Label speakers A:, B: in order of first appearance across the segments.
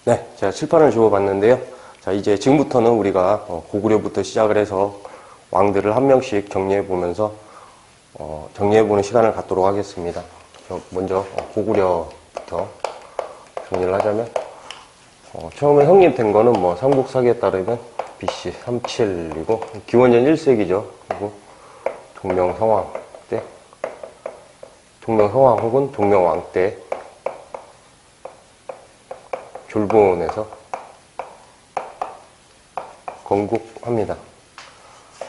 A: 네, 제가 칠판을 주워봤는데요. 자, 이제 지금부터는 우리가 고구려부터 시작을 해서 왕들을 한 명씩 정리해보면서 정리해보는 시간을 갖도록 하겠습니다. 먼저 고구려부터 정리를 하자면 처음에 성립된 거는 뭐 삼국사기에 따르면 BC 37이고 기원전 1세기죠. 그리고 동명성왕 때, 동명성왕 혹은 동명왕 때 졸본에서 건국합니다.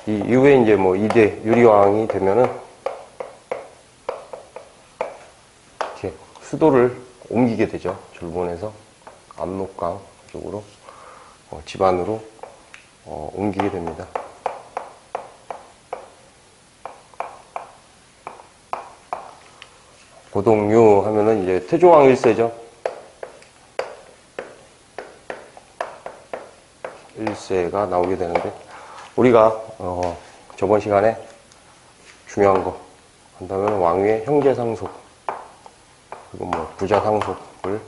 A: 이 이후에 이제 뭐 2대 유리왕이 되면은 이렇게 수도를 옮기게 되죠. 졸본에서 압록강 쪽으로 집안으로 옮기게 됩니다. 고동유 하면은 이제 태조왕 1세죠. 1세가 나오게 되는데 우리가 저번 시간에 중요한 거 한다면 왕위의 형제상속 그리고 뭐 부자상속을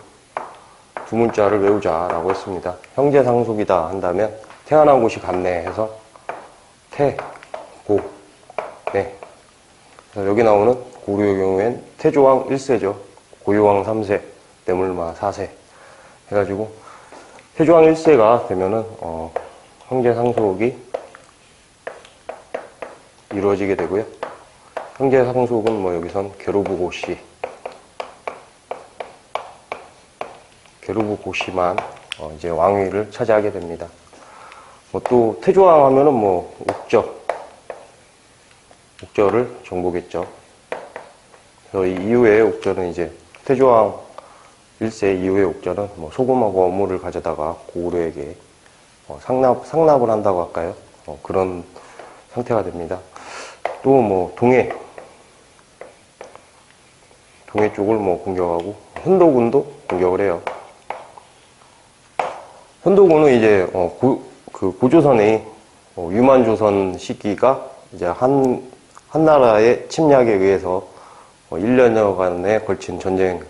A: 두 문자를 외우자라고 했습니다. 형제상속이다 한다면 태어난 곳이 같네 해서 태, 고, 네. 그래서 여기 나오는 고려의 경우엔 태조왕 1세죠. 고유왕 3세, 뇌물마 4세 해가지고 태조왕 1세가 되면은 형제상속이 이루어지게 되고요. 형제상속은 뭐 여기선 게르부고시, 게르부고시만 이제 왕위를 차지하게 됩니다. 뭐 또 태조왕 하면은 뭐 옥저를 정복했죠. 그래서 이 이후에 옥저는 이제 태조왕 1세 이후의 옥저는 뭐 소금하고 어물을 가져다가 고구려에게 상납을 한다고 할까요? 그런 상태가 됩니다. 또 뭐 동해 쪽을 뭐 공격하고 현도군도 공격을 해요. 현도군은 이제 고조선의 유만조선 시기가 이제 한 나라의 침략에 의해서 1년여간에 걸친 전쟁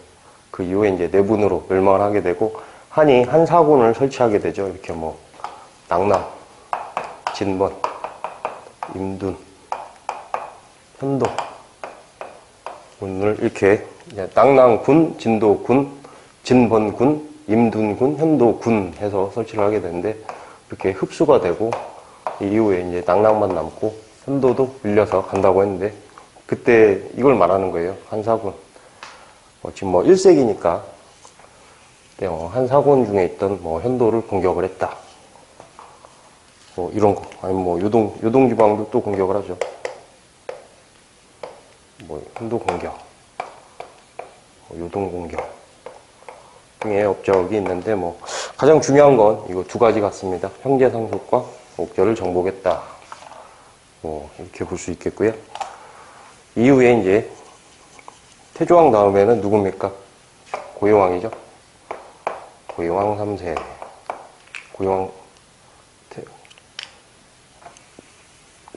A: 그 이후에 이제 내분으로 멸망을 하게 되고 한이 한사군을 설치하게 되죠. 이렇게 뭐 낙남, 진번, 임둔, 현도군을 이렇게 낙남군, 진도군, 진번군, 임둔군, 현도군 해서 설치를 하게 되는데 이렇게 흡수가 되고 이 이후에 이제 낙남만 남고 현도도 밀려서 간다고 했는데 그때 이걸 말하는 거예요. 한사군. 지금 뭐 1세기니까 한사군 중에 있던 뭐 현도를 공격을 했다. 뭐 이런 거. 아니면 뭐 요동지방도 또 공격을 하죠. 뭐 현도 공격, 요동 공격 등의 업적이 있는데 뭐 가장 중요한 건 이거 두 가지 같습니다. 형제상속과 옥저를 정복했다. 뭐 이렇게 볼 수 있겠고요. 이후에 이제 태조왕 다음에는 누굽니까? 고유왕이죠. 고유왕 3세.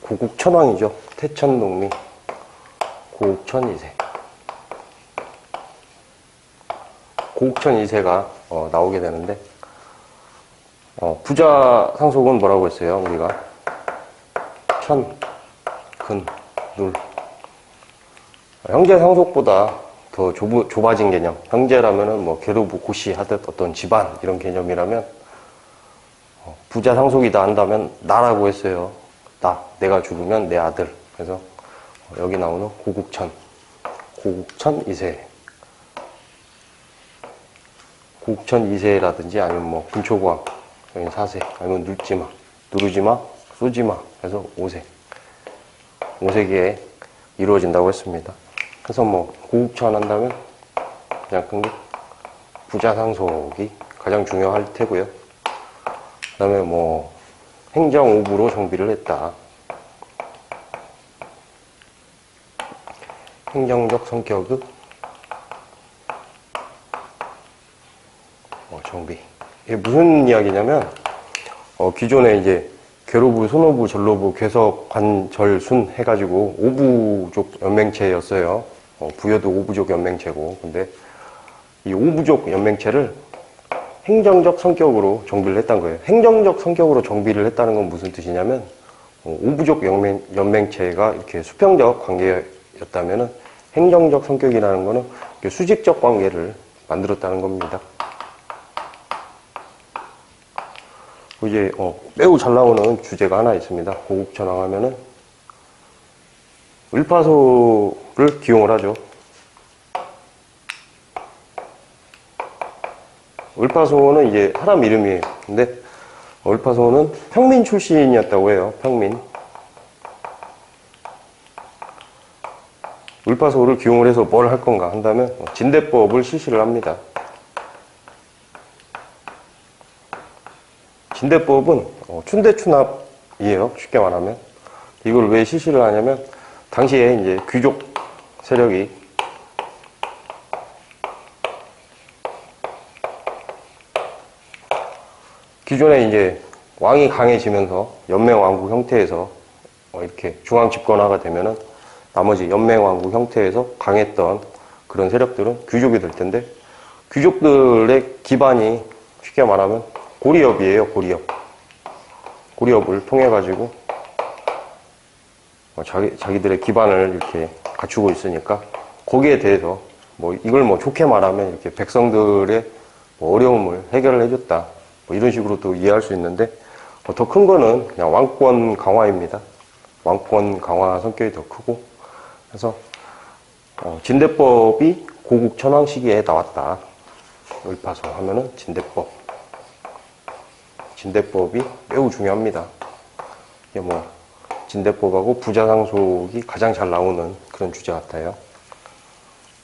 A: 고국천왕이죠. 태천동리 고국천 2세. 고국천 2세가 나오게 되는데 부자 상속은 뭐라고 했어요? 우리가 천, 근, 눌. 형제 상속보다 더 좁아진 개념. 형제라면은 뭐 게르부 고시 하듯 어떤 집안 이런 개념이라면 부자 상속이다 한다면 나라고 했어요. 내가 죽으면 내 아들. 그래서 여기 나오는 고국천 2세. 고국천 2세라든지 아니면 뭐 분초광 여기 4세 아니면 누르지마, 쏘지마 해서 5세. 5세기에 이루어진다고 했습니다. 그래서 뭐 고국천 한다면 가장 큰 게 부자 상속이 가장 중요할 테고요. 그 다음에 뭐 행정오부로 정비를 했다. 행정적 성격의 정비. 이게 무슨 이야기냐면 기존에 이제 괴로부, 손오부, 전로부, 괴석, 관, 절, 순 해가지고 5부족 연맹체였어요. 부여도 5부족 연맹체고. 근데 이 5부족 연맹체를 행정적 성격으로 정비를 했다는 거예요. 행정적 성격으로 정비를 했다는 건 무슨 뜻이냐면, 우부족 연맹체가 이렇게 수평적 관계였다면은 행정적 성격이라는 거는 수직적 관계를 만들었다는 겁니다. 이제 매우 잘 나오는 주제가 하나 있습니다. 고국천왕 하면은 을파소를 기용을 하죠. 을파소는 이제 사람 이름이에요. 근데 을파소는 평민 출신이었다고 해요. 평민. 을파소를 기용을 해서 뭘 할 건가 한다면 진대법을 실시를 합니다. 진대법은 춘대춘합이에요. 쉽게 말하면. 이걸 왜 실시를 하냐면 당시에 이제 귀족 세력이 기존에 이제 왕이 강해지면서 연맹왕국 형태에서 이렇게 중앙 집권화가 되면은 나머지 연맹왕국 형태에서 강했던 그런 세력들은 귀족이 될 텐데, 귀족들의 기반이 쉽게 말하면 고리업이에요. 고리업을 통해 가지고 자기들의 기반을 이렇게 갖추고 있으니까 거기에 대해서 이걸 좋게 말하면 이렇게 백성들의 어려움을 해결을 해줬다. 이런 식으로 또 이해할 수 있는데, 더 큰 거는 그냥 왕권 강화입니다. 왕권 강화 성격이 더 크고, 그래서 진대법이 고국천왕 시기에 나왔다. 을파소 하면은 진대법이 매우 중요합니다. 이게 진대법하고 부자상속이 가장 잘 나오는 그런 주제 같아요.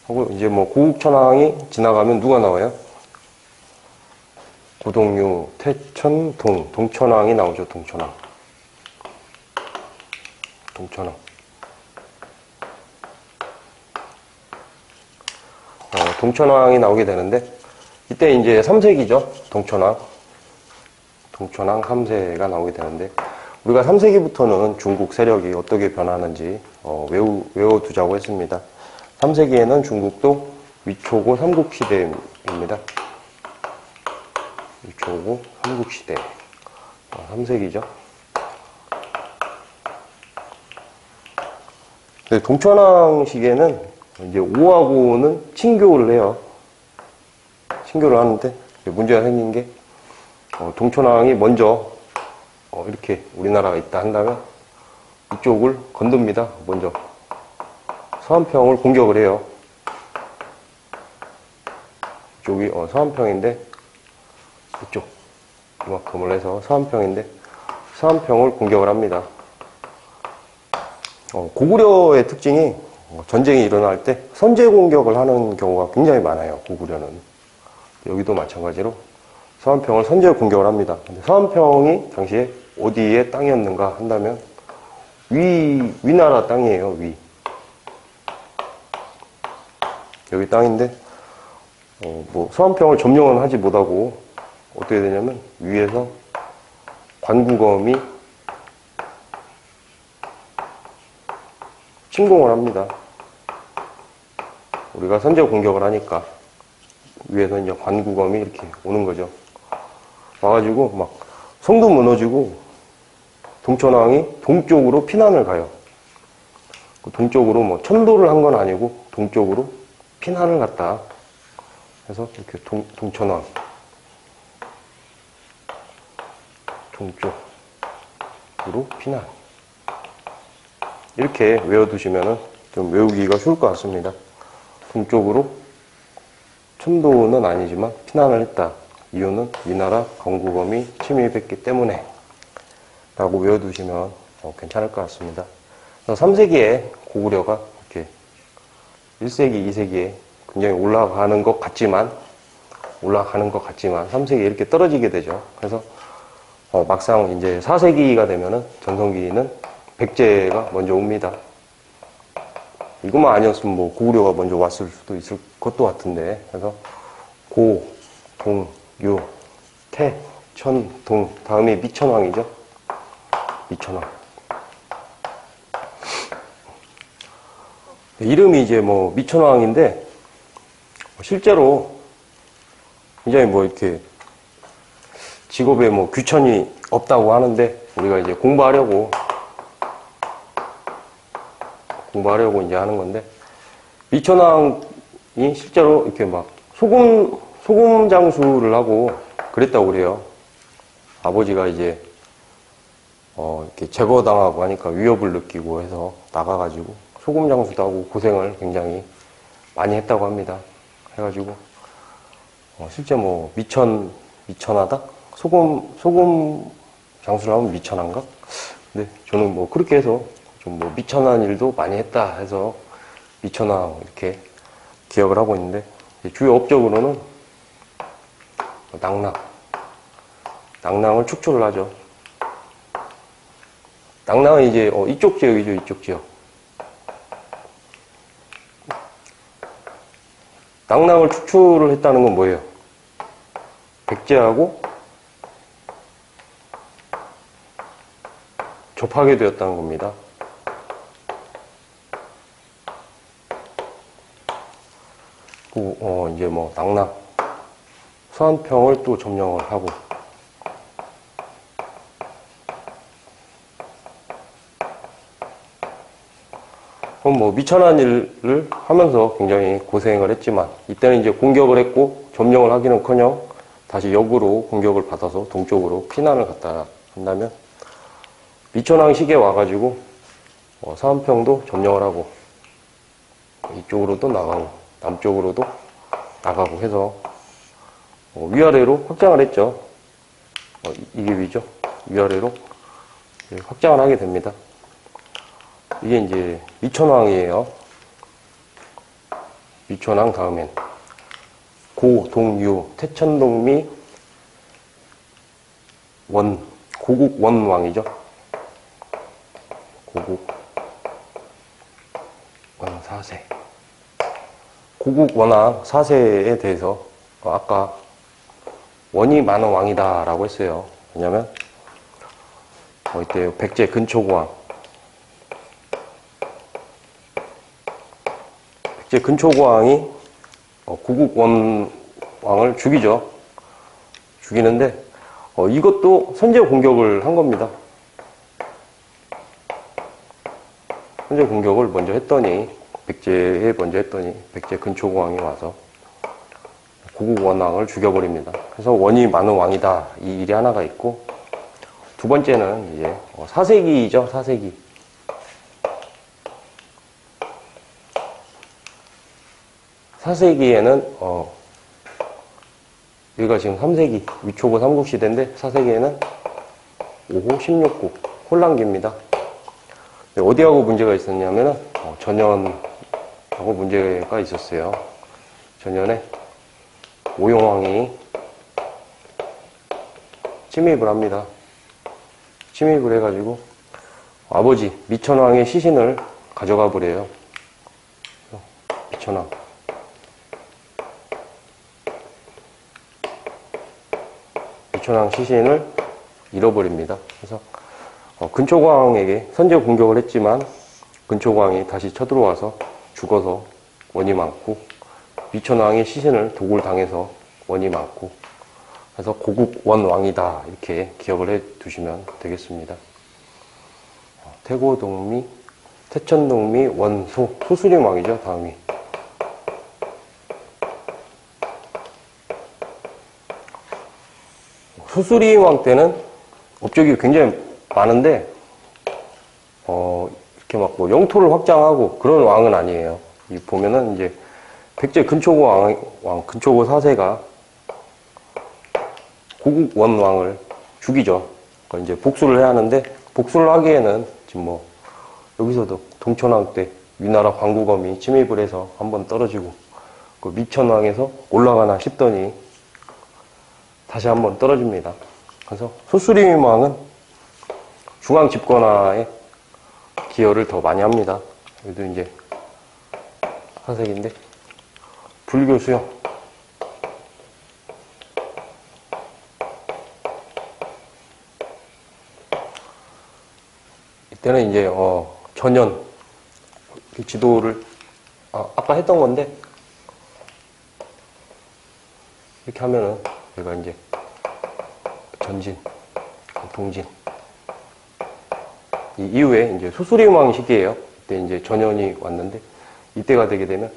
A: 하고 이제 고국천왕이 지나가면 누가 나와요? 고동유, 태천, 동천왕이 나오죠. 동천왕. 동천왕이 나오게 되는데, 이때 이제 3세기죠. 동천왕 3세가 나오게 되는데, 우리가 3세기부터는 중국 세력이 어떻게 변하는지 외워두자고 했습니다. 3세기에는 중국도 위초고 삼국시대입니다. 위초고 삼국시대. 3세기죠. 동천왕 시기에는 이제 5하고는 친교를 해요. 친교를 하는데 문제가 생긴 게, 동천왕이 먼저 이렇게 우리나라가 있다 한다면 이쪽을 건듭니다. 먼저 서안평을 공격을 해요. 이쪽이 서안평인데, 이쪽 이만큼을 해서 서안평인데 서안평을 공격을 합니다. 고구려의 특징이 전쟁이 일어날 때 선제 공격을 하는 경우가 굉장히 많아요. 고구려는. 여기도 마찬가지로 서안평을 선제 공격을 합니다. 근데 서안평이 당시에 어디의 땅이었는가 한다면 위나라 땅이에요. 여기 땅인데 서안평을 점령은 하지 못하고 어떻게 되냐면 위에서 관구검이 침공을 합니다. 우리가 선제 공격을 하니까 위에서 이제 관구검이 이렇게 오는 거죠. 와가지고 성도 무너지고 동천왕이 동쪽으로 피난을 가요. 동쪽으로 천도를 한 건 아니고 동쪽으로 피난을 갔다. 그래서 이렇게 동천왕 동쪽으로 피난, 이렇게 외워두시면 좀 외우기가 쉬울 것 같습니다. 동쪽으로 천도는 아니지만 피난을 했다. 이유는 위나라 건국검이 침입했기 때문에 라고 외워두시면 괜찮을 것 같습니다. 3세기에 고구려가 이렇게 1세기, 2세기에 굉장히 올라가는 것 같지만 3세기에 이렇게 떨어지게 되죠. 그래서 막상 이제 4세기가 되면은 전성기는 백제가 먼저 옵니다. 이것만 아니었으면 고구려가 먼저 왔을 수도 있을 것도 같은데, 그래서 고, 동, 유, 태, 천, 동, 다음이 미천왕이죠. 미천왕. 이름이 이제 미천왕인데, 실제로 굉장히 이렇게 직업에 뭐 귀천이 없다고 하는데, 우리가 이제 공부하려고 이제 하는 건데, 미천왕이 실제로 이렇게 막 소금 장수를 하고 그랬다고 그래요. 아버지가 이제 이렇게 제거당하고 하니까 위협을 느끼고 해서 나가가지고 소금 장수도 하고 고생을 굉장히 많이 했다고 합니다. 해가지고 실제 뭐 미천하다? 소금 장수를 하면 미천한가? 근데 저는 뭐 그렇게 해서 좀 뭐 미천한 일도 많이 했다 해서 미천왕 이렇게 기억을 하고 있는데, 주요 업적으로는 낭낭을 축출을 하죠. 낭낭은 이제 이쪽 지역이죠, 이쪽 지역. 낭낭을 축출을 했다는 건 뭐예요? 백제하고 접하게 되었다는 겁니다. 이제 뭐 낭낭, 수안평을 또 점령을 하고, 그럼 뭐 미천한 일을 하면서 굉장히 고생을 했지만, 이때는 이제 공격을 했고 점령을 하기는커녕 다시 역으로 공격을 받아서 동쪽으로 피난을 갔다 한다면, 미천왕 시기에 와가지고 사안평도 점령을 하고 이쪽으로도 나가고 남쪽으로도 나가고 해서 위아래로 확장을 했죠. 이게 위죠. 위아래로 확장을 하게 됩니다. 이게 이제 미천왕이에요. 미천왕 다음엔 고, 동, 유, 태천동미, 고국 원왕이죠. 고국 원 4세. 고국 원왕 4세에 대해서 아까 원이 많은 왕이다 라고 했어요. 왜냐면 이때 백제 근초고왕, 백제 근초고왕이 고국 원왕을 죽이죠. 죽이는데 이것도 선제 공격을 한 겁니다. 선제 공격을 먼저 했더니, 백제에 먼저 했더니 백제 근초고왕이 와서 고국 원왕을 죽여버립니다. 그래서 원이 많은 왕이다, 이 일이 하나가 있고, 두 번째는 이제 사세기죠. 사세기. 사세기에는 여기가 지금 3세기 위초고 삼국시대인데, 사세기에는 5호 16국 혼란기입니다. 어디하고 문제가 있었냐면은 전연하고 문제가 있었어요. 전연에 오용왕이 침입을 합니다. 침입을 해가지고 아버지 미천왕의 시신을 가져가 버려요. 미천왕 시신을 잃어버립니다. 그래서 근초고왕에게 선제 공격을 했지만 근초고왕이 다시 쳐들어와서 죽어서 원이 많고, 미천왕의 시신을 도굴 당해서 원이 많고, 그래서 고국 원왕이다 이렇게 기억을 해 두시면 되겠습니다. 태고동미, 태천동미, 원소, 소수림왕이죠. 다음이 소수림왕 때는 업적이 굉장히 많은데 이렇게 막 뭐 영토를 확장하고 그런 왕은 아니에요. 이 보면은 이제 백제 근초고 근초고 4세가 고국 원왕을 죽이죠. 그러니까 이제 복수를 해야 하는데, 복수를 하기에는 지금 뭐 여기서도 동천왕 때 위나라 광구검이 침입을 해서 한번 떨어지고, 그 미천왕에서 올라가나 싶더니 다시 한번 떨어집니다. 그래서 소수림왕은 중앙 집권화에 기여를 더 많이 합니다. 여기도 이제 사색인데, 불교 수영. 이때는 이제 전연 지도를 아까 했던 건데, 이렇게 하면은 제가 이제 전진, 동진. 이 이후에 이제 수수림왕 시기예요. 그때 이제 전연이 왔는데, 이때가 되게 되면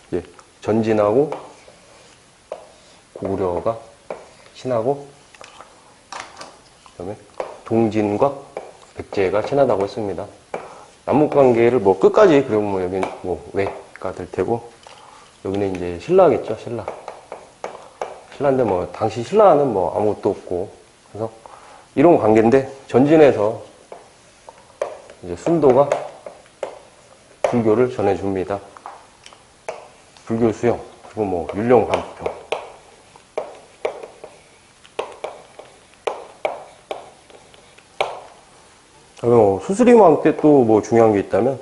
A: 이제 전진하고 고구려가 친하고, 그다음에 동진과 백제가 친하다고 했습니다. 남북관계를 뭐 끝까지 그러면 뭐 여기는 뭐 왜가 될 테고, 여기는 이제 신라겠죠, 신라. 신라인데 뭐 당시 신라는 뭐 아무것도 없고, 그래서 이런 관계인데, 전진해서 이제 순도가 불교를 전해줍니다. 불교 수용, 그리고 뭐 율령 반포. 수수림왕 때 또 뭐 중요한 게 있다면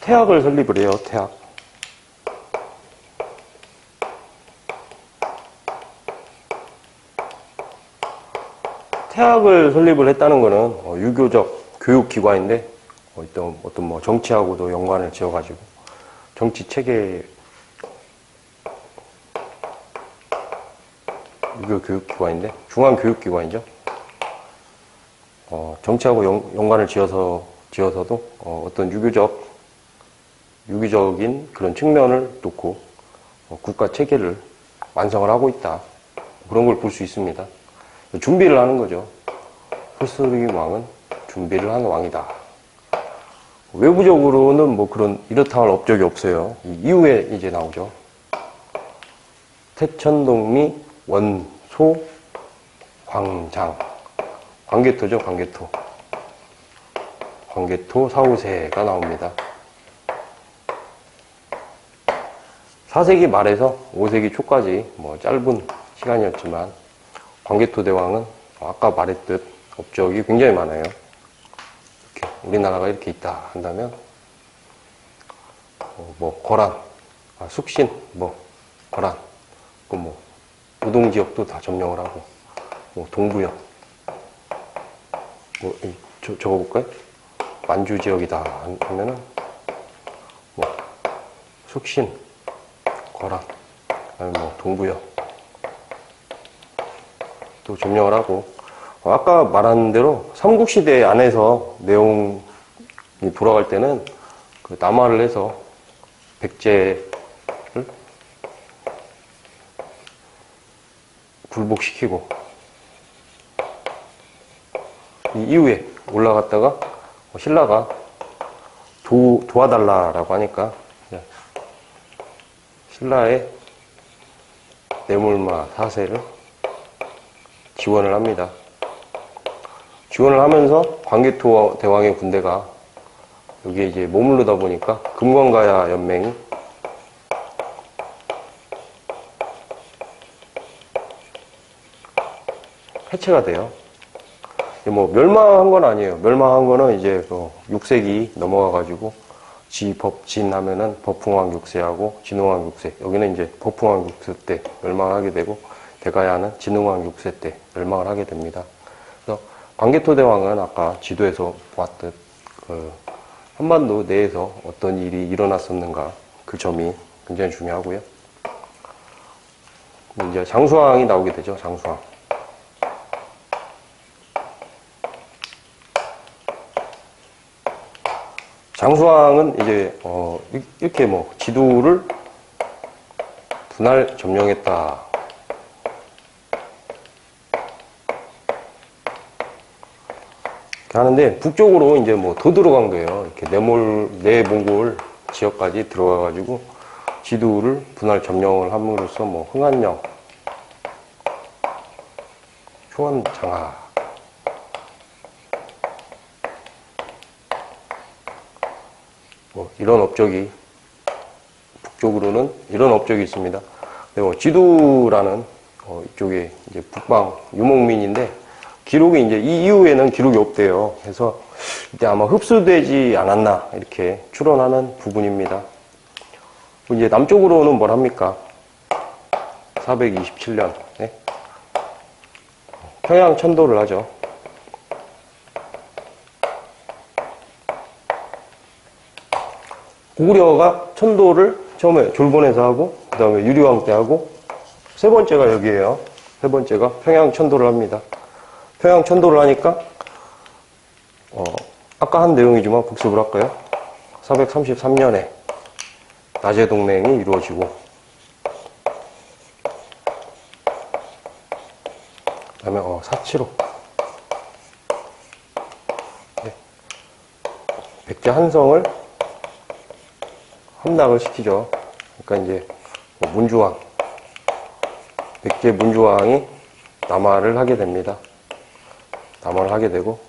A: 태학을 설립을 해요. 태학. 태학을 설립을 했다는 거는 유교적 교육기관인데 어떤 뭐 정치하고도 연관을 지어가지고 정치 체계 유교 교육기관인데 중앙교육기관이죠. 정치하고 연관을 지어서도 어떤 유기적인 그런 측면을 놓고 국가 체계를 완성을 하고 있다. 그런 걸 볼 수 있습니다. 준비를 하는 거죠. 수수림 왕은 준비를 한 왕이다. 외부적으로는 뭐 이렇다 할 업적이 없어요. 이후에 이제 나오죠. 태천동리 원소 광장. 광개토죠, 광개토. 광개토 사후세가 나옵니다. 4세기 말에서 5세기 초까지 뭐 짧은 시간이었지만 광개토 대왕은 아까 말했듯 업적이 굉장히 많아요. 이렇게 우리나라가 이렇게 있다 한다면 뭐 거란, 숙신, 뭐 거란, 그 뭐 우동 지역도 다 점령을 하고 뭐 동부역, 뭐 적어볼까요? 만주 지역이다 하면은 뭐 숙신, 거란, 아니면 뭐 동부역 또 점령을 하고, 아까 말한 대로 삼국시대 안에서 내용이 돌아갈 때는 그 남하를 해서 백제를 굴복시키고, 이 이후에 올라갔다가 신라가 도와달라라고 하니까 신라의 뇌물마 사세를 지원을 합니다. 지원을 하면서 광개토 대왕의 군대가 여기에 이제 머무르다 보니까 금관가야 연맹이 해체가 돼요. 뭐 멸망한 건 아니에요. 멸망한 거는 이제 6세기 넘어가가지고 지법진 하면은 법흥왕 6세하고 진흥왕 6세. 여기는 이제 법흥왕 6세 때 멸망하게 되고, 대가야는 진흥왕 6세 때 멸망을 하게 됩니다. 그래서 광개토 대왕은 아까 지도에서 보았듯 한반도 내에서 어떤 일이 일어났었는가, 그 점이 굉장히 중요하고요. 이제 장수왕이 나오게 되죠. 장수왕. 장수왕은 이제 이렇게 뭐 지도를 분할 점령했다. 이렇게 하는데 북쪽으로 이제 뭐 더 들어간 거예요. 이렇게 내몽골 지역까지 들어가가지고 지도를 분할 점령을 함으로써 뭐 흥한령, 효원장하, 뭐 이런 업적이, 북쪽으로는 이런 업적이 있습니다. 뭐 지두라는 이쪽에 이제 북방 유목민인데 기록이 이제 이 이후에는 기록이 없대요. 그래서 이때 아마 흡수되지 않았나 이렇게 추론하는 부분입니다. 이제 남쪽으로는 뭘 합니까? 427년 평양 천도를 하죠. 고구려가 천도를 처음에 졸본에서 하고, 그 다음에 유리왕 때 하고, 세 번째가 여기에요. 세 번째가 평양 천도를 합니다. 평양 천도를 하니까 아까 한 내용이지만 복습을 할까요? 433년에 나제 동맹이 이루어지고, 그 다음에 475 백제 한성을 함락을 시키죠. 그러니까 이제 문주왕, 백제 문주왕이 남하를 하게 됩니다. 남하를 하게 되고,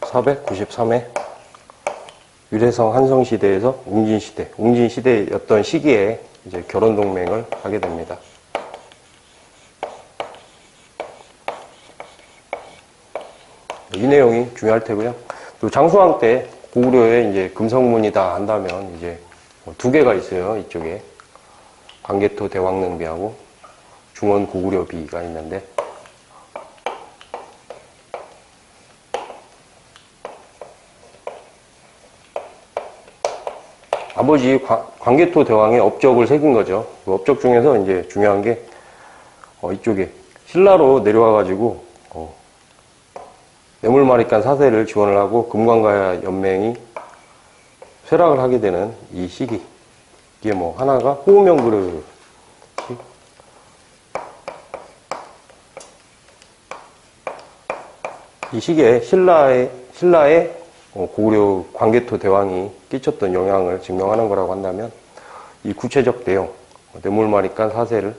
A: 493에 유래성 한성 시대에서 웅진 시대였던 시기에 이제 결혼 동맹을 하게 됩니다. 이 내용이 중요할 테고요. 또 장수왕 때 고구려에 이제 금성문이다 한다면 이제 두 개가 있어요. 이쪽에 광개토 대왕릉비하고 중원 고구려비가 있는데, 아버지 광개토 대왕의 업적을 새긴 거죠. 그 업적 중에서 이제 중요한 게 이쪽에 신라로 내려와가지고 뇌물마리간 사세를 지원을 하고 금관가야 연맹이 쇠락을 하게 되는 이 시기, 이게 뭐 하나가 호우명그릇, 이 시기에 신라의 고구려 광개토 대왕이 끼쳤던 영향을 증명하는 거라고 한다면, 이 구체적 내용, 뇌물마리간 사세를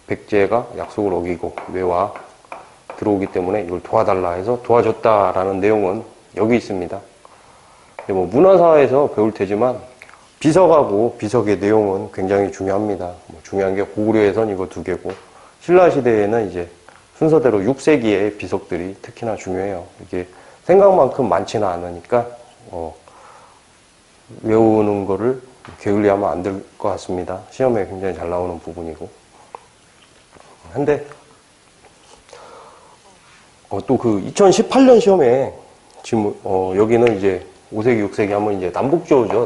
A: 백제가 약속을 어기고 외와 들어오기 때문에 이걸 도와달라 해서 도와줬다라는 내용은 여기 있습니다. 근데 뭐 문화사에서 배울 테지만 비석하고 비석의 내용은 굉장히 중요합니다. 중요한 게 고구려에선 이거 두 개고, 신라시대에는 이제 순서대로 6세기의 비석들이 특히나 중요해요. 이게 생각만큼 많지는 않으니까 외우는 거를 게을리하면 안 될 것 같습니다. 시험에 굉장히 잘 나오는 부분이고. 근데 또 그 2018년 시험에 지금 여기는 이제 5세기 6세기 하면 이제 남북조죠.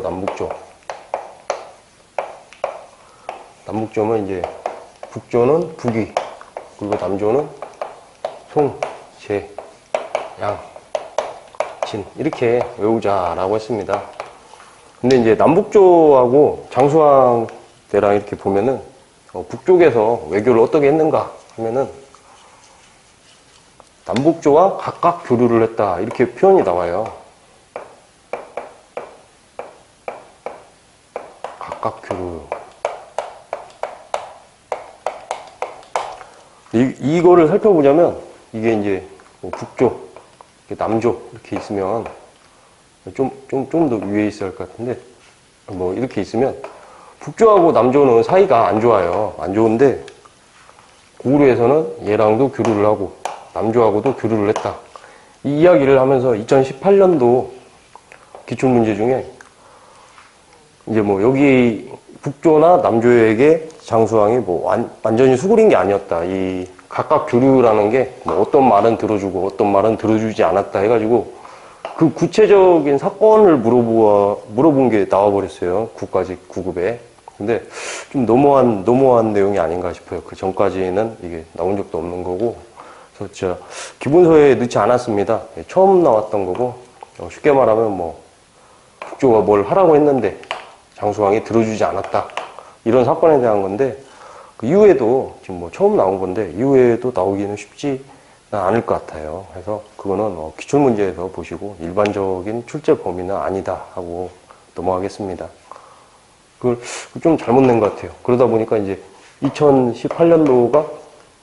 A: 남북조면 이제 북조는 북위, 그리고 남조는 송, 제, 양, 진 이렇게 외우자라고 했습니다. 근데 이제 남북조하고 장수왕 때랑 이렇게 보면은 북쪽에서 외교를 어떻게 했는가 하면은 남북조와 각각 교류를 했다 이렇게 표현이 나와요. 각각 교류. 이거를 살펴보자면 이게 이제 북조, 남조 이렇게 있으면 좀 더 위에 있어야 할 것 같은데, 뭐 이렇게 있으면 북조하고 남조는 사이가 안 좋아요. 안 좋은데 고구려에서는 얘랑도 교류를 하고 남조하고도 교류를 했다. 이 이야기를 하면서 2018년도 기출문제 중에 이제 뭐 여기 북조나 남조에게 장수왕이 뭐 완전히 수구린 게 아니었다. 이 각각 교류라는 게 뭐 어떤 말은 들어주고 어떤 말은 들어주지 않았다 해가지고 그 구체적인 사건을 물어본 게 나와버렸어요. 9급에. 근데 좀 너무한 내용이 아닌가 싶어요. 그 전까지는 이게 나온 적도 없는 거고. 그래서 제가 기본서에 넣지 않았습니다. 처음 나왔던 거고, 쉽게 말하면 뭐, 북조가 뭘 하라고 했는데 장수왕이 들어주지 않았다. 이런 사건에 대한 건데, 그 이후에도 지금 뭐 처음 나온 건데, 이후에도 나오기는 쉽지 않을 것 같아요. 그래서 그거는 기출문제에서 보시고 일반적인 출제 범위는 아니다 하고 넘어가겠습니다. 그걸 좀 잘못 낸 것 같아요. 그러다 보니까 이제 2018년도가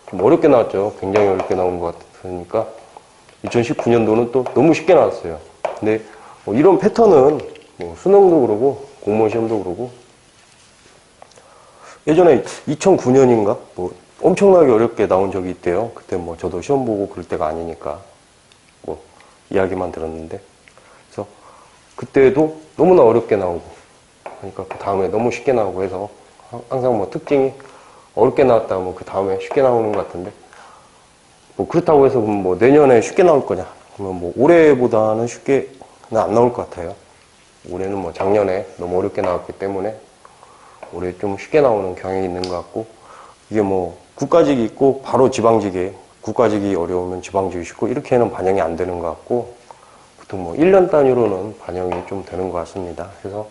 A: 좀 어렵게 나왔죠. 굉장히 어렵게 나온 것 같으니까 2019년도는 또 너무 쉽게 나왔어요. 근데 뭐 이런 패턴은 뭐 수능도 그러고 공무원 시험도 그러고 예전에 2009년인가 뭐 엄청나게 어렵게 나온 적이 있대요. 그때 뭐 저도 시험 보고 그럴 때가 아니니까 뭐 이야기만 들었는데, 그래서 그때도 너무나 어렵게 나오고 그러니까 그 다음에 너무 쉽게 나오고 해서 항상 뭐 특징이 어렵게 나왔다 뭐 그 다음에 쉽게 나오는 것 같은데, 뭐 그렇다고 해서 뭐 내년에 쉽게 나올 거냐 그러면 뭐 올해보다는 쉽게는 안 나올 것 같아요. 올해는 뭐 작년에 너무 어렵게 나왔기 때문에 올해 좀 쉽게 나오는 경향이 있는 것 같고, 이게 뭐 국가직이 있고 바로 지방직에, 국가직이 어려우면 지방직이 쉽고 이렇게는 반영이 안 되는 것 같고, 보통 뭐 1년 단위로는 반영이 좀 되는 것 같습니다. 그래서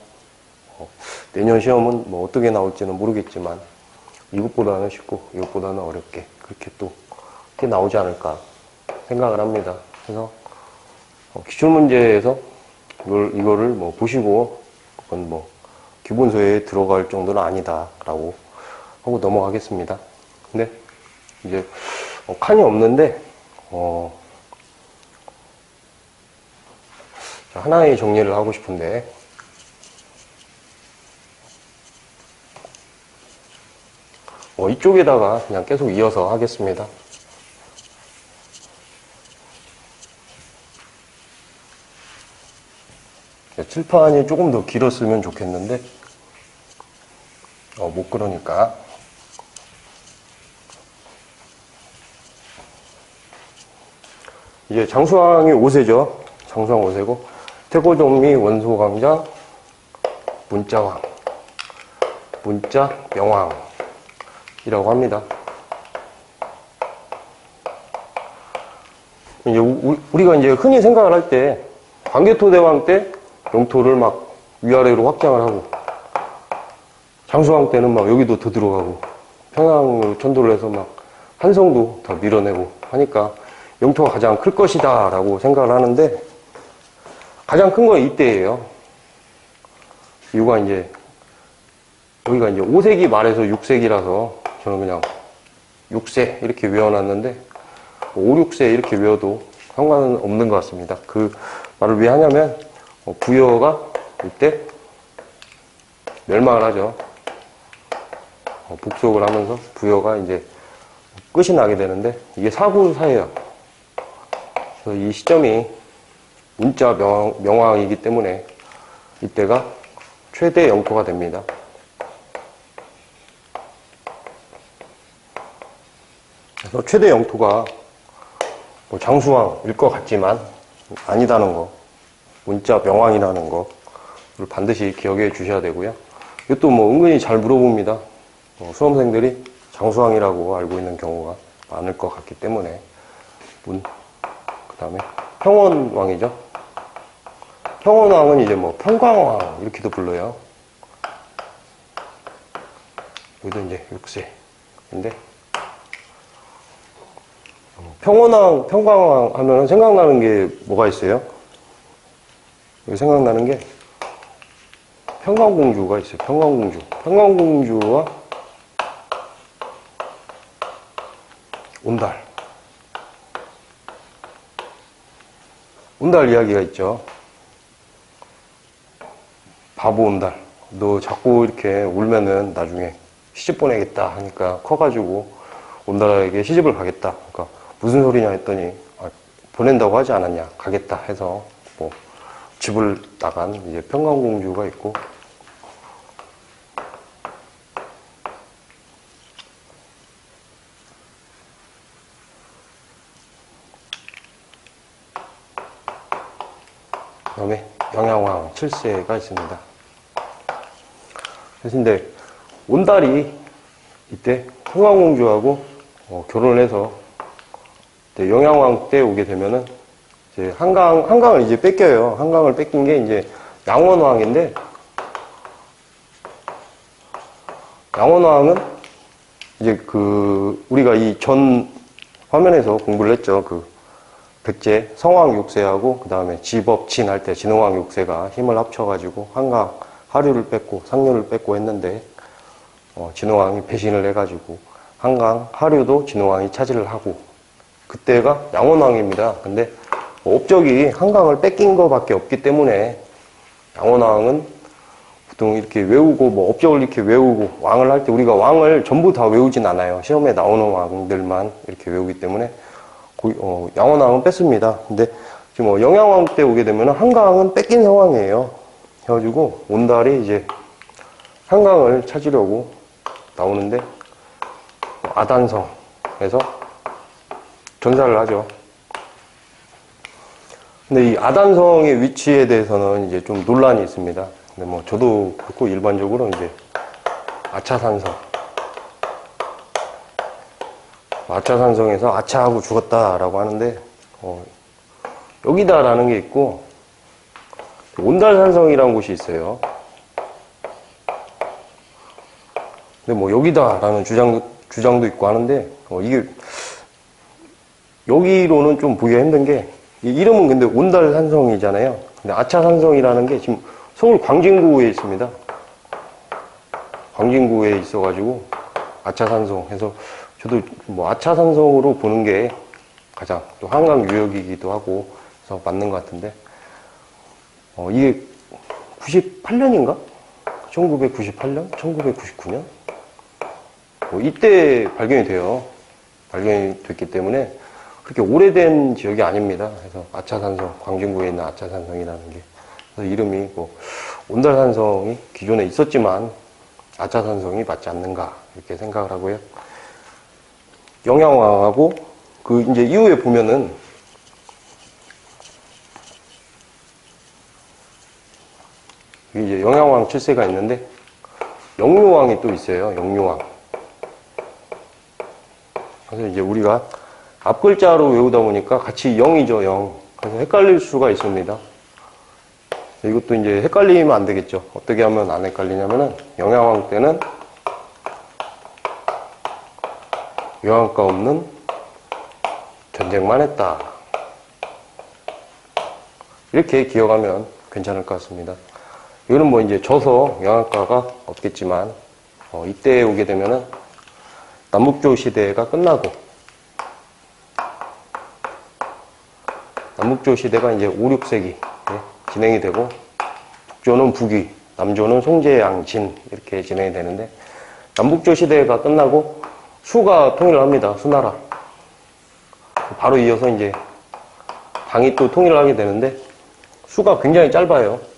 A: 내년 시험은 뭐 어떻게 나올지는 모르겠지만 이것보다는 쉽고 이것보다는 어렵게 그렇게 또 이렇게 나오지 않을까 생각을 합니다. 그래서 기출문제에서 이거를 뭐 보시고 그건 뭐 기본서에 들어갈 정도는 아니다라고 하고 넘어가겠습니다. 근데 이제 칸이 없는데 하나의 정리를 하고 싶은데, 이쪽에다가 그냥 계속 이어서 하겠습니다. 칠판이 조금 더 길었으면 좋겠는데 못 그러니까 이제 장수왕이 5세죠. 장수왕 5세고 태고종미 원소강장 문자왕 문자 명왕이라고 합니다. 이제 우리가 이제 흔히 생각을 할 때 광개토대왕 때 영토를 막 위아래로 확장을 하고, 장수왕 때는 막 여기도 더 들어가고, 평양으로 천도를 해서 막 한성도 더 밀어내고 하니까 영토가 가장 클 것이다 라고 생각을 하는데, 가장 큰 건 이때예요. 이유가 이제 여기가 이제 5세기 말에서 6세기라서 저는 그냥 6세 이렇게 외워놨는데 5, 6세 이렇게 외워도 상관은 없는 것 같습니다. 그 말을 왜 하냐면 부여가 이때 멸망을 하죠. 복속을 하면서 부여가 이제 끝이 나게 되는데 이게 사구사예요. 그래서 이 시점이 문자 명왕이기 때문에 이때가 최대 영토가 됩니다. 그래서 최대 영토가 뭐 장수왕일 것 같지만 아니다는 거, 문자 명왕이라는 거를 반드시 기억해 주셔야 되고요. 이것도 뭐 은근히 잘 물어봅니다. 수험생들이 장수왕이라고 알고 있는 경우가 많을 것 같기 때문에. 그 다음에 평원왕이죠. 평원왕은 이제 뭐 평광왕 이렇게도 불러요. 여기도 이제 6세인데 평원왕, 평광왕 하면 생각나는 게 뭐가 있어요? 여기 생각나는 게 평강공주가 있어요. 평강공주. 평강공주와 온달. 온달 이야기가 있죠. 바보 온달. 너 자꾸 이렇게 울면은 나중에 시집 보내겠다 하니까 커가지고 온달에게 시집을 가겠다. 그러니까 무슨 소리냐 했더니 보낸다고 하지 않았냐. 가겠다 해서 뭐 집을 나간 이제 평강공주가 있고, 그 다음에 영양왕 7세가 있습니다. 그래서 근데 온달이 이때 평강공주하고 결혼을 해서 영양왕 때 오게 되면은 이제 한강을 이제 뺏겨요. 한강을 뺏긴 게 이제 양원왕인데, 양원왕은 이제 우리가 이 전 화면에서 공부를 했죠. 백제 성왕 6세하고 그 다음에 지법진 할 때 진흥왕 6세가 힘을 합쳐가지고 한강 하류를 뺏고 상류를 뺏고 했는데, 진흥왕이 배신을 해가지고 한강 하류도 진흥왕이 차지를 하고, 그때가 양원왕입니다. 근데 업적이 한강을 뺏긴 거밖에 없기 때문에 양원왕은 보통 이렇게 외우고 뭐 업적을 이렇게 외우고 왕을 할 때 우리가 왕을 전부 다 외우진 않아요. 시험에 나오는 왕들만 이렇게 외우기 때문에 양원왕은 뺐습니다. 근데 지금 영양왕 때 오게 되면 한강은 뺏긴 상황이에요. 그래가지고 온달이 이제 한강을 찾으려고 나오는데 아단성에서 전사를 하죠. 근데 이 아단성의 위치에 대해서는 이제 좀 논란이 있습니다. 근데 뭐 저도 그렇고 일반적으로 이제 아차산성, 아차산성에서 아차하고 죽었다라고 하는데, 여기다라는 게 있고, 온달산성이라는 곳이 있어요. 근데 뭐 여기다라는 주장도 있고 하는데, 이게, 여기로는 좀 보기가 힘든 게, 이 이름은 근데 온달산성이잖아요. 근데 아차산성이라는 게 지금 서울 광진구에 있습니다. 광진구에 있어가지고, 아차산성 해서, 저도 뭐 아차산성으로 보는 게 가장 또 한강 유역이기도 하고, 그래서 맞는 것 같은데, 이게 98년인가? 1998년? 1999년? 이때 발견이 돼요. 발견이 됐기 때문에 그렇게 오래된 지역이 아닙니다. 그래서 아차산성, 광진구에 있는 아차산성이라는 게. 그래서 이름이 뭐 온달산성이 기존에 있었지만 아차산성이 맞지 않는가 이렇게 생각을 하고요. 영양왕하고 그 이제 이후에 보면은 이제 영양왕 7세가 있는데 영유왕이 또 있어요. 영유왕. 그래서 이제 우리가 앞 글자로 외우다 보니까 같이 영이죠, 영. 그래서 헷갈릴 수가 있습니다. 이것도 이제 헷갈리면 안 되겠죠. 어떻게 하면 안 헷갈리냐면은 영양왕 때는 영양가 없는 전쟁만 했다. 이렇게 기억하면 괜찮을 것 같습니다. 이거는 뭐 이제 져서 영양가가 없겠지만, 이때 오게 되면은 남북조 시대가 끝나고, 남북조 시대가 이제 5, 6세기 진행이 되고, 북조는 북위, 남조는 송제양진 이렇게 진행이 되는데, 남북조 시대가 끝나고 수가 통일을 합니다. 수나라. 바로 이어서 이제 당이 또 통일을 하게 되는데, 수가 굉장히 짧아요.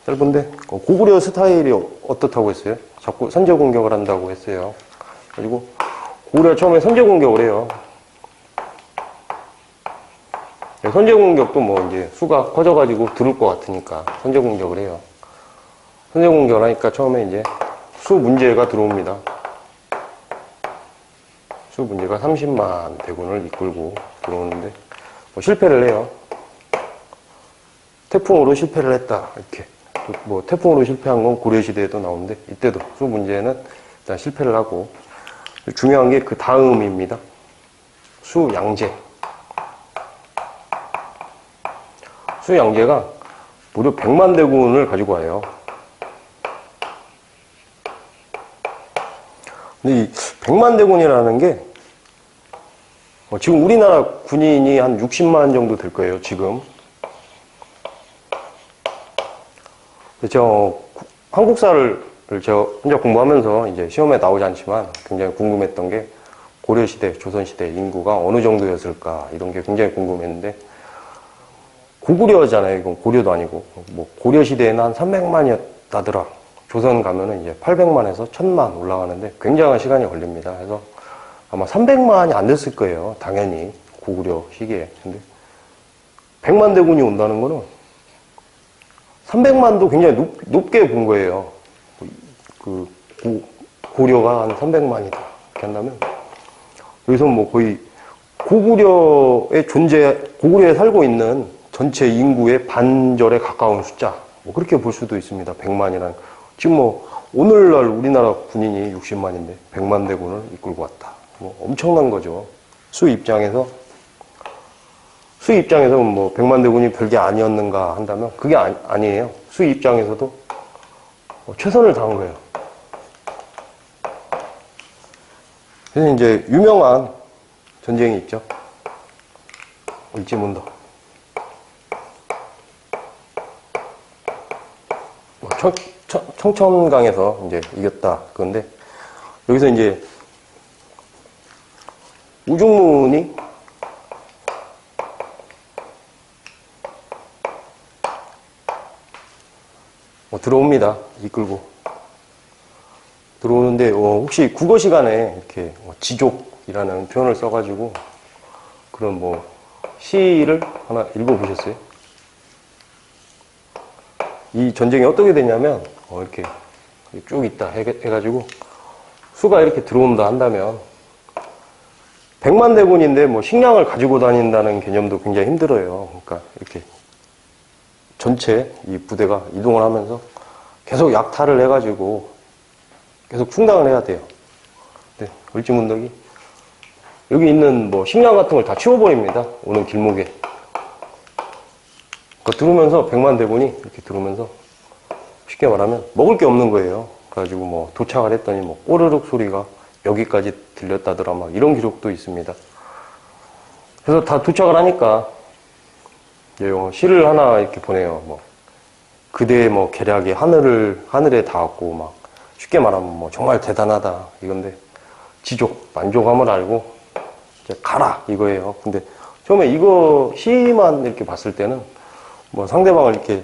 A: 짧은데 고구려 스타일이 어떻다고 했어요? 자꾸 선제 공격을 한다고 했어요. 그리고 고구려가 처음에 선제 공격을 해요. 선제 공격도 뭐 이제 수가 커져가지고 들을 것 같으니까 선제 공격을 해요. 선제 공격을 하니까 처음에 이제 수 문제가 들어옵니다. 수 문제가 30만 대군을 이끌고 들어오는데 뭐 실패를 해요. 태풍으로 실패를 했다 이렇게. 뭐 태풍으로 실패한 건 고려시대에도 나오는데 이때도 수 문제는 일단 실패를 하고 중요한 게 그 다음입니다. 수양제. 수양제가 무려 100만 대군을 가지고 와요. 근데 이 100만 대군이라는 게 지금 우리나라 군인이 한 60만 정도 될 거예요, 지금. 저 한국사를 제가 혼자 공부하면서 이제 시험에 나오지 않지만 굉장히 궁금했던 게 고려시대, 조선시대 인구가 어느 정도였을까 이런 게 굉장히 궁금했는데 고구려잖아요. 이건 고려도 아니고 뭐 고려시대에는 한 300만이었다더라. 조선 가면은 이제 800만에서 1000만 올라가는데 굉장한 시간이 걸립니다. 그래서 아마 300만이 안 됐을 거예요. 당연히 고구려 시기에. 근데 100만 대군이 온다는 거는 300만도 굉장히 높게 본 거예요. 고려가 한 300만이다. 이렇게 한다면, 여기서 뭐 거의 고구려에 살고 있는 전체 인구의 반절에 가까운 숫자. 뭐 그렇게 볼 수도 있습니다. 100만이라는. 지금 뭐, 오늘날 우리나라 군인이 60만인데, 100만 대군을 이끌고 왔다. 뭐 엄청난 거죠. 수 입장에서 뭐 100만 대군이 별게 아니었는가 한다면 그게 아니에요. 수 입장에서도 최선을 다한 거예요. 그래서 이제 유명한 전쟁이 있죠. 일제문덕. 청천강에서 이제 이겼다. 그런데 여기서 이제 우중문이 들어옵니다. 이끌고. 들어오는데, 혹시 국어 시간에 이렇게 지족이라는 표현을 써가지고 그런 뭐 시를 하나 읽어보셨어요? 이 전쟁이 어떻게 되냐면, 이렇게 쭉 있다 해가지고 수가 이렇게 들어온다 한다면 백만대군인데 뭐 식량을 가지고 다닌다는 개념도 굉장히 힘들어요. 그러니까 이렇게 전체 이 부대가 이동을 하면서 계속 약탈을 해가지고 계속 충당을 해야 돼요. 네, 을지문덕이 여기 있는 뭐 식량 같은 걸 다 치워버립니다. 오는 길목에. 들으면서 백만대군이 이렇게 들으면서 쉽게 말하면 먹을 게 없는 거예요. 그래가지고 뭐 도착을 했더니 뭐 꼬르륵 소리가 여기까지 들렸다더라 막 이런 기록도 있습니다. 그래서 다 도착을 하니까 시를 하나 이렇게 보내요. 뭐 그대의 뭐 계략이 하늘에 닿았고 막 쉽게 말하면 뭐 정말 대단하다 이건데 만족함을 알고 이제 가라 이거예요. 근데 처음에 이거 시만 이렇게 봤을 때는 뭐 상대방을 이렇게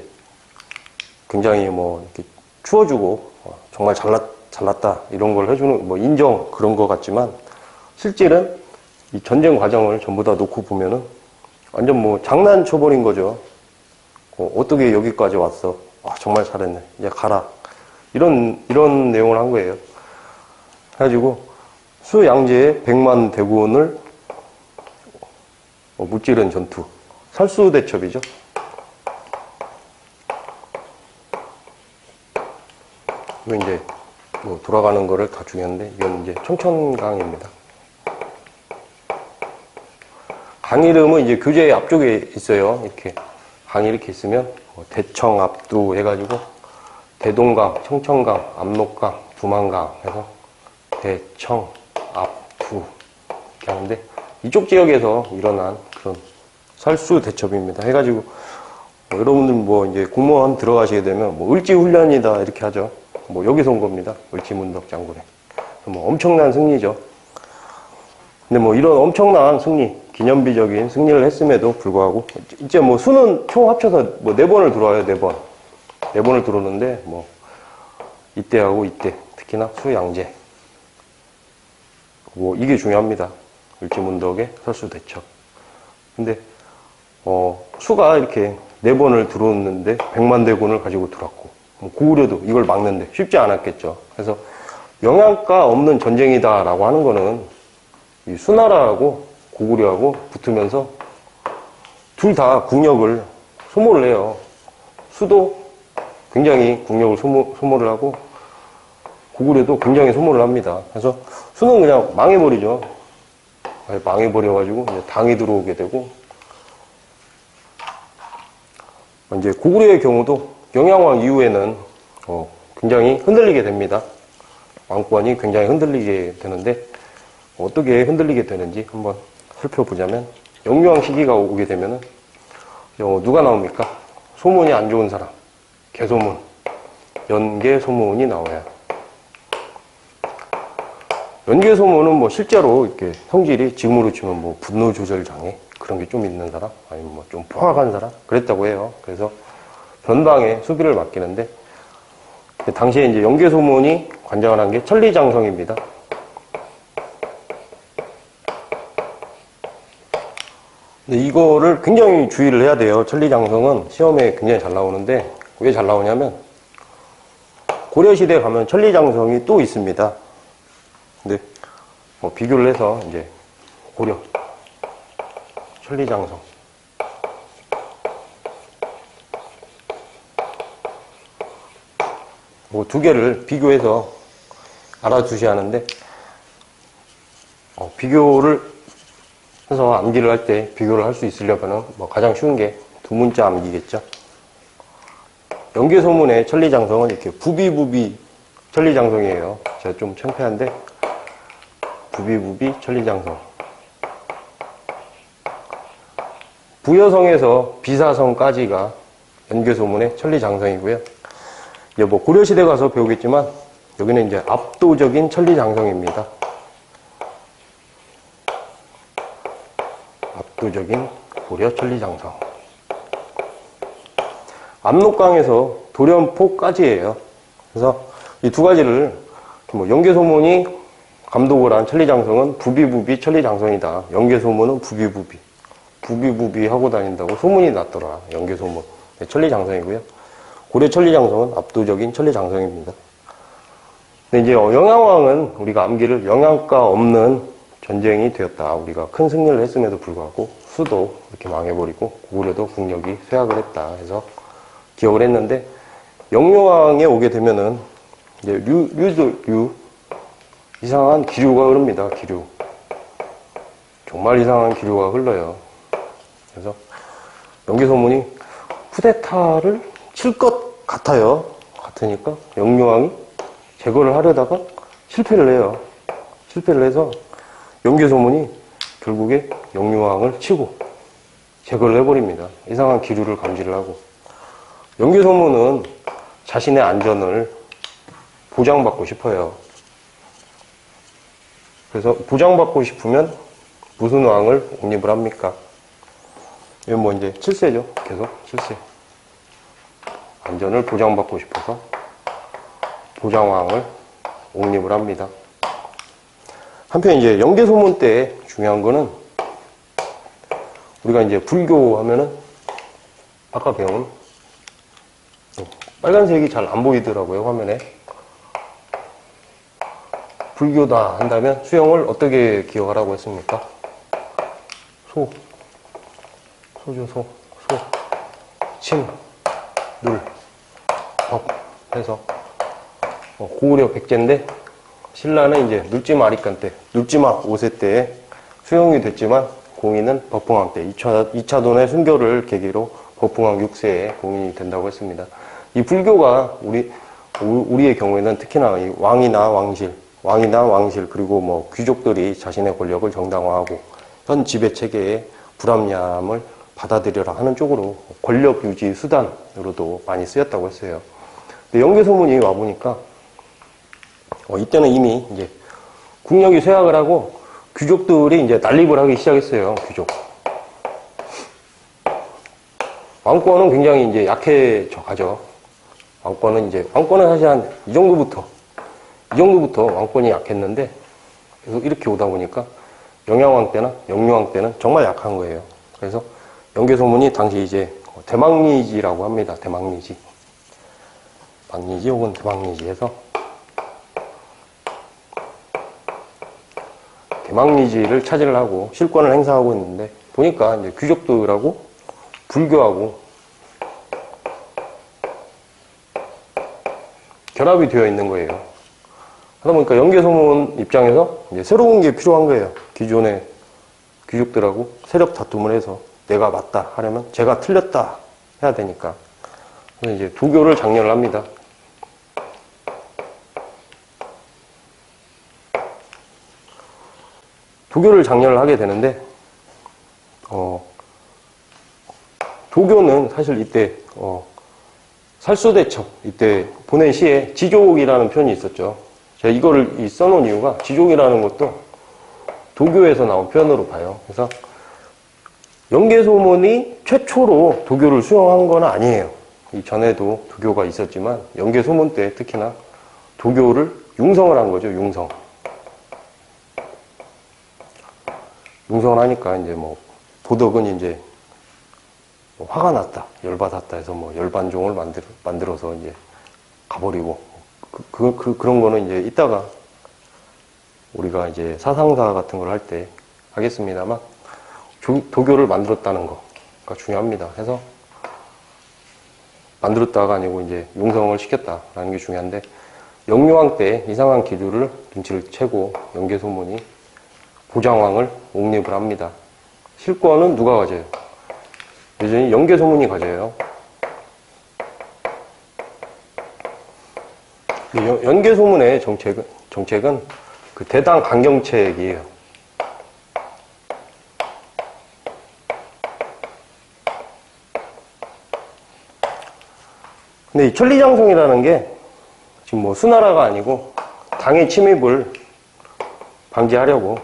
A: 굉장히 뭐 이렇게 추워주고 정말 잘났다 이런 걸 해주는 뭐 인정 그런 것 같지만 실질은 이 전쟁 과정을 전부 다 놓고 보면은 완전 뭐 장난쳐버린 거죠. 어떻게 여기까지 왔어? 정말 잘했네. 이제 가라. 이런 내용을 한 거예요. 그래가지고 수양제의 백만대군을 무찌른 전투. 살수대첩이죠. 이거 이제 뭐 돌아가는 거를 다 중요한데 이건 이제 청천강입니다. 강 이름은 이제 교재 앞쪽에 있어요. 이렇게 강이 이렇게 있으면 대청 압두 해가지고 대동강, 청천강, 압록강, 두만강 해서 대청 압두 이렇게 하는데 이쪽 지역에서 일어난 그런 살수대첩입니다. 해가지고 여러분들 뭐 이제 공무원 들어가시게 되면 뭐 을지훈련이다 이렇게 하죠. 뭐 여기서 온 겁니다. 을지문덕 장군의 뭐 엄청난 승리죠. 근데 뭐 이런 엄청난 승리, 기념비적인 승리를 했음에도 불구하고 이제 뭐 수는 총 합쳐서 뭐 4번을 들어와요. 4번. 4번을 들어오는데 뭐 이때하고 이때 특히나 수양제 뭐 이게 중요합니다. 을지문덕의 살수대첩. 근데 수가 이렇게 4번을 들어오는데 백만대군을 가지고 들어왔고 고구려도 이걸 막는데 쉽지 않았겠죠. 그래서 영양가 없는 전쟁이다라고 하는 거는 이 수나라하고 고구려하고 붙으면서 둘 다 국력을 소모를 해요. 수도 굉장히 국력을 소모를 하고 고구려도 굉장히 소모를 합니다. 그래서 수는 그냥 망해버리죠. 망해버려가지고 이제 당이 들어오게 되고 이제 고구려의 경우도 영양왕 이후에는 굉장히 흔들리게 됩니다. 왕권이 굉장히 흔들리게 되는데 어떻게 흔들리게 되는지 한번 살펴보자면 영유왕 시기가 오게 되면은 누가 나옵니까? 소문이 안 좋은 사람, 개소문, 연개소문이 나와요. 연개소문은 뭐 실제로 이렇게 성질이 지금으로 치면 뭐 분노 조절 장애 그런 게 좀 있는 사람, 아니면 뭐 좀 포악한 사람 그랬다고 해요. 그래서 변방에 수비를 맡기는데 당시에 이제 연개소문이 관장을 한 게 천리장성입니다. 근데 이거를 굉장히 주의를 해야 돼요. 천리장성은 시험에 굉장히 잘 나오는데 왜 잘 나오냐면 고려시대 가면 천리장성이 또 있습니다. 근데 뭐 비교를 해서 이제 고려 천리장성 뭐 두 개를 비교해서 알아두셔야 하는데 비교를 해서 암기를 할 때 비교를 할 수 있으려면 뭐 가장 쉬운 게 두 문자 암기겠죠. 연개소문의 천리장성은 이렇게 부비부비 천리장성이에요. 제가 좀 창피한데 부비부비 천리장성. 부여성에서 비사성까지가 연개소문의 천리장성이고요. 이제 뭐 고려시대 가서 배우겠지만 여기는 이제 압도적인 천리장성입니다. 압도적인 고려 천리장성. 압록강에서 도련포까지예요. 그래서 이 두 가지를 뭐 연개소문이 감독을 한 천리장성은 부비부비 천리장성이다. 연개소문은 부비부비 하고 다닌다고 소문이 났더라. 연개소문 천리장성이고요. 고려 천리장성은 압도적인 천리장성입니다. 근데 이제 영양왕은 우리가 암기를 영양가 없는 전쟁이 되었다. 우리가 큰 승리를 했음에도 불구하고 수도 이렇게 망해버리고 고구려도 국력이 쇠약을 했다 해서 기억을 했는데, 영유왕에 오게 되면은 이제 류 이상한 기류가 흐릅니다. 기류, 정말 이상한 기류가 흘러요. 그래서 연개소문이 쿠데타를 칠 것 같으니까 영유왕이 제거를 하려다가 실패를 해요. 실패를 해서 연개소문이 결국에 영유왕을 치고 제거를 해버립니다. 이상한 기류를 감지를 하고. 연개소문은 자신의 안전을 보장받고 싶어요. 그래서 보장받고 싶으면 무슨 왕을 옹립을 합니까? 이건 뭐 이제 7세죠. 계속 7세. 안전을 보장받고 싶어서 보장왕을 옹립을 합니다. 한편 이제 연개소문 때 중요한 거는, 우리가 이제 불교 하면은 아까 배운 빨간색이 잘 안 보이더라고요, 화면에. 불교다 한다면 수영을 어떻게 기억하라고 했습니까? 소주, 침, 눌, 법 해서 고구려 백제인데, 신라는 이제 눌지마 아리깐 때, 눌지마 5세 때에 수용이 됐지만 공인은 법흥왕 때 2차 돈의 순교를 계기로 법흥왕 6세에 공인이 된다고 했습니다. 이 불교가 우리의 경우에는 특히나 이 왕이나 왕실 그리고 뭐 귀족들이 자신의 권력을 정당화하고 현 지배 체계의 불합리함을 받아들여라 하는 쪽으로 권력 유지 수단으로도 많이 쓰였다고 했어요. 근데 연개소문이 와보니까 이때는 이미 이제 국력이 쇠약을 하고 귀족들이 이제 난립을 하기 시작했어요. 귀족. 왕권은 굉장히 이제 약해져 가죠. 왕권은 사실 한 이 정도부터 왕권이 약했는데, 계속 이렇게 오다 보니까 영양왕 때나 영유왕 때는 정말 약한 거예요. 그래서 연개소문이 당시 이제 대망리지라고 합니다. 대망리지. 망리지 혹은 대망리지 해서 대망리지를 차지를 하고 실권을 행사하고 있는데, 보니까 이제 귀족들하고 불교하고 결합이 되어 있는 거예요. 하다 보니까 연개소문 입장에서 이제 새로운 게 필요한 거예요. 기존의 귀족들하고 세력 다툼을 해서 내가 맞다 하려면 제가 틀렸다 해야 되니까. 그래서 이제 도교를 장려를 합니다. 도교를 장려를 하게 되는데, 도교는 사실 이때 살수대첩 이때 보낸 시에 지족이라는 표현이 있었죠. 제가 이거를 써놓은 이유가, 지족이라는 것도 도교에서 나온 표현으로 봐요. 그래서 연개소문이 최초로 도교를 수용한 건 아니에요. 이전에도 도교가 있었지만 연개소문 때 특히나 도교를 융성을 한 거죠. 융성을 하니까 이제 뭐 도덕은 이제 화가 났다, 열받았다 해서 뭐 열반종을 만들어서 이제 가버리고, 그런 거는 이제 이따가 우리가 이제 사상사 같은 걸 할 때 하겠습니다만, 도교를 만들었다는 거가 중요합니다. 해서 만들었다가 아니고 이제 융성을 시켰다라는 게 중요한데, 영유왕 때 이상한 기류를 눈치를 채고 연개소문이 보장왕을 옹립을 합니다. 실권은 누가 가져요? 여전히 연개소문이 가져요. 연개소문의 정책은 그 대당 강경책이에요. 근데 이 천리장성이라는 게 지금 뭐 수나라가 아니고 당의 침입을 방지하려고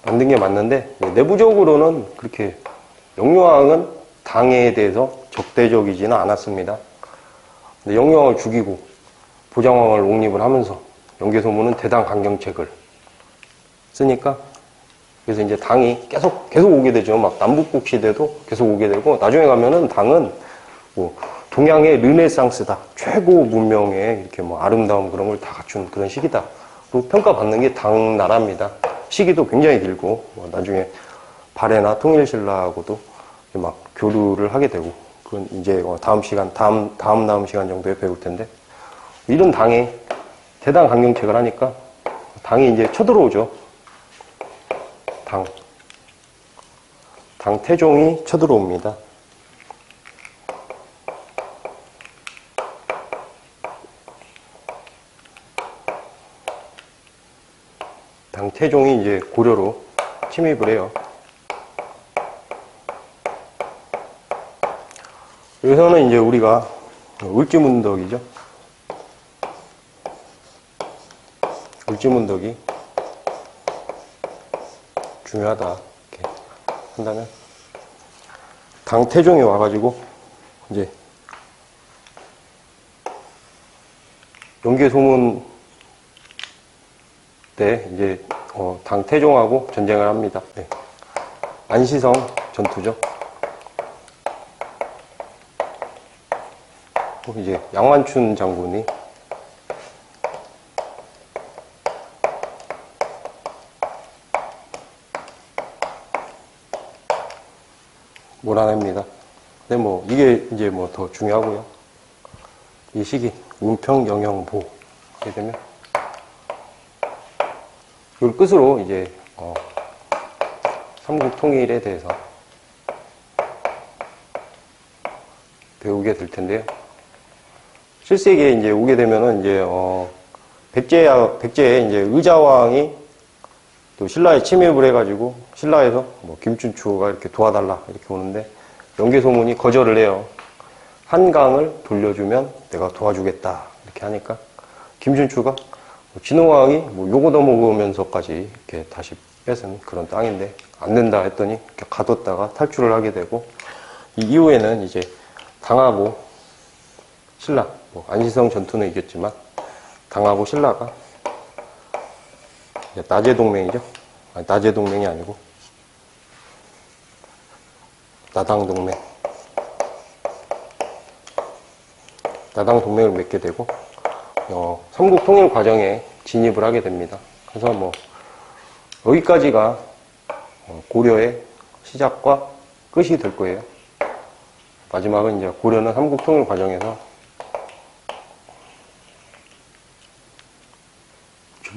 A: 만든 게 맞는데, 내부적으로는 그렇게 영유왕은 당에 대해서 적대적이지는 않았습니다. 근데 영유왕을 죽이고 보장왕을 옹립을 하면서 연개소문은 대당 강경책을 쓰니까, 그래서 이제 당이 계속 오게 되죠. 막 남북국 시대도 계속 오게 되고, 나중에 가면은 당은 뭐 동양의 르네상스다. 최고 문명의 이렇게 뭐 아름다움 그런 걸 다 갖춘 그런 시기다. 로 평가받는 게 당나라입니다. 시기도 굉장히 길고, 뭐 나중에 발해나 통일신라하고도 막 교류를 하게 되고, 그건 이제 다음 시간, 다음 시간 정도에 배울 텐데, 이런 당이 대당 강경책을 하니까 당이 이제 쳐들어오죠. 당 태종이 쳐들어옵니다. 당 태종이 이제 고려로 침입을 해요. 여기서는 이제 우리가 을지문덕이죠. 을지문덕이 중요하다 이렇게 한다면, 당 태종이 와가지고 이제 영계소문 때 이제 당 태종하고 전쟁을 합니다. 네. 안시성 전투죠. 이제 양완춘 장군이 몰아냅니다. 근데 뭐 이게 이제 뭐 더 중요하고요. 이 시기 운평 영영보 하게 되면 이걸 끝으로 이제 삼국 통일에 대해서 배우게 될 텐데요. 7세기에 이제 오게 되면은 이제 백제의 이제 의자왕이 또 신라에 침입을 해가지고 신라에서 뭐 김춘추가 이렇게 도와달라 이렇게 오는데 영계소문이 거절을 해요. 한강을 돌려주면 내가 도와주겠다 이렇게 하니까 김춘추가 진흥왕이 뭐 요거 넣어먹으면서까지 이렇게 다시 뺏은 그런 땅인데 안 된다 했더니 이렇게 가뒀다가 탈출을 하게 되고, 이 이후에는 이제 당하고 신라, 뭐 안시성 전투는 이겼지만 당하고 신라가 나제 동맹이죠. 아니, 나제 동맹이 아니고 나당 동맹. 나당 동맹을 맺게 되고 삼국 통일 과정에 진입을 하게 됩니다. 그래서 뭐 여기까지가 고려의 시작과 끝이 될 거예요. 마지막은 이제 고려는 삼국 통일 과정에서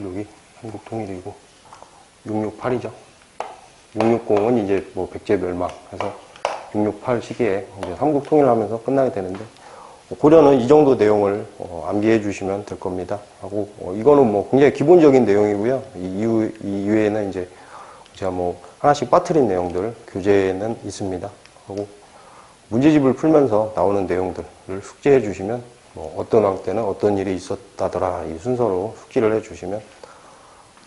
A: 여기 삼국 통일이고 668이죠. 660은 이제 뭐 백제 멸망 해서 668 시기에 이제 삼국 통일하면서 끝나게 되는데, 고려는 이 정도 내용을 암기해 주시면 될 겁니다. 하고 이거는 뭐 굉장히 기본적인 내용이고요. 이 이외에는 이제 제가 뭐 하나씩 빠뜨린 내용들 교재에는 있습니다. 하고 문제집을 풀면서 나오는 내용들을 숙지해 주시면 뭐 어떤 왕 때는 어떤 일이 있었다더라 이 순서로 숙지를 해 주시면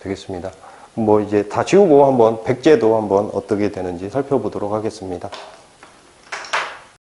A: 되겠습니다. 뭐 이제 다 지우고 한번 백제도 한번 어떻게 되는지 살펴보도록 하겠습니다.